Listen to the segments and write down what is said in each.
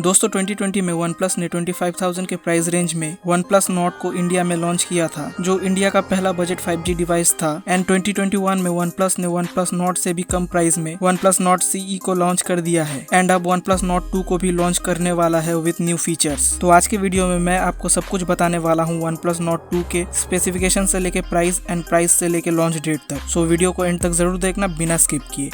दोस्तों 2020 में OnePlus ने 25,000 के प्राइस रेंज में OnePlus Nord को इंडिया में लॉन्च किया था, जो इंडिया का पहला बजट 5G डिवाइस था। एंड 2021 में OnePlus ने OnePlus Nord से भी कम प्राइस में OnePlus Nord CE को लॉन्च कर दिया है। एंड अब OnePlus Nord 2 को भी लॉन्च करने वाला है विद न्यू फीचर्स। तो आज के वीडियो में मैं आपको सब कुछ बताने वाला हूँ OnePlus Nord 2 के स्पेसिफिकेशन से लेके प्राइस एंड प्राइस से लेके लॉन्च डेट तक। सो वीडियो को एंड तक जरूर देखना बिना स्किप किए।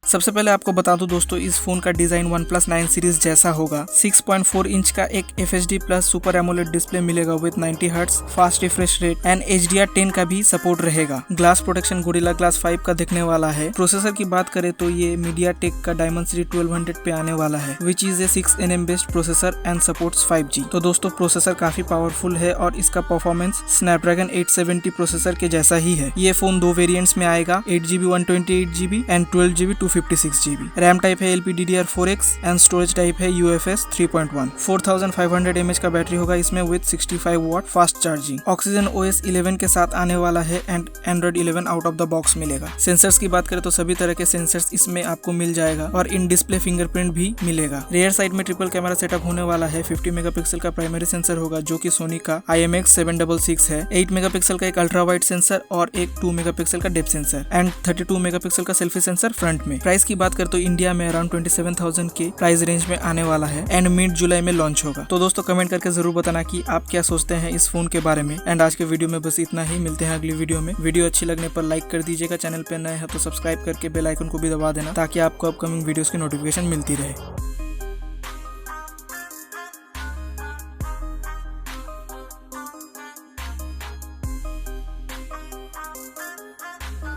सबसे पहले आपको बता दूं दोस्तों, इस फोन का डिजाइन OnePlus 9 सीरीज जैसा होगा। 6.4 इंच का एक FHD plus super AMOLED display मिलेगा with 90 hertz fast refresh rate and HDR10 का भी सपोर्ट रहेगा। ग्लास प्रोटेक्शन गोरिल्ला ग्लास 5 का दिखने वाला है। प्रोसेसर की बात करें तो ये MediaTek का Dimensity 1200 पे आने वाला है, which is a 6nm based processor and supports 5G। तो दोस्तों प्रोसेसर काफी पावरफुल है और इसका परफॉर्मेंस Snapdragon 870 प्रोसेसर के जैसा ही है। ये फोन दो वेरिएंट्स में आएगा, 8GB 128GB and 12GB 256GB। RAM type है LPDDR4X एंड स्टोरेज टाइप है UFS 3.1। 4500 mAh का बैटरी होगा इसमें with 65 watt fast charging. Oxygen OS 11 के साथ आने वाला है and Android 11 out of the box मिलेगा। सेंसर्स की बात करें तो सभी तरह के सेंसर्स इसमें आपको मिल जाएगा और इन डिस्प्ले फिंगरप्रिंट भी मिलेगा। रियर साइड में ट्रिपल कैमरा सेटअप होने वाला है। 50 मेगापिक्सल का प्राइमरी सेंसर होगा जो कि सोनी का IMX766 है। 8 मेगापिक्सल का एक अल्ट्रा वाइड सेंसर और एक 2 मेगापिक्सल का डेप्थ सेंसर एंड 32 मेगापिक्सल का सेल्फी सेंसर फ्रंट में। प्राइस की बात करें तो इंडिया में अराउंड 27,000 के प्राइस रेंज में आने वाला है एंड मिड जुलाई में लॉन्च होगा। तो दोस्तों कमेंट करके जरूर बताना कि आप क्या सोचते हैं इस फोन के बारे में। एंड आज के वीडियो में बस इतना ही, मिलते हैं अगली वीडियो में। वीडियो अच्छी लगने पर लाइक कर दीजिएगा, चैनल पे नए हैं तो सब्सक्राइब करके बेल आइकन को भी दबा देना ताकि आपको अपकमिंग वीडियोस की नोटिफिकेशन मिलती रहे।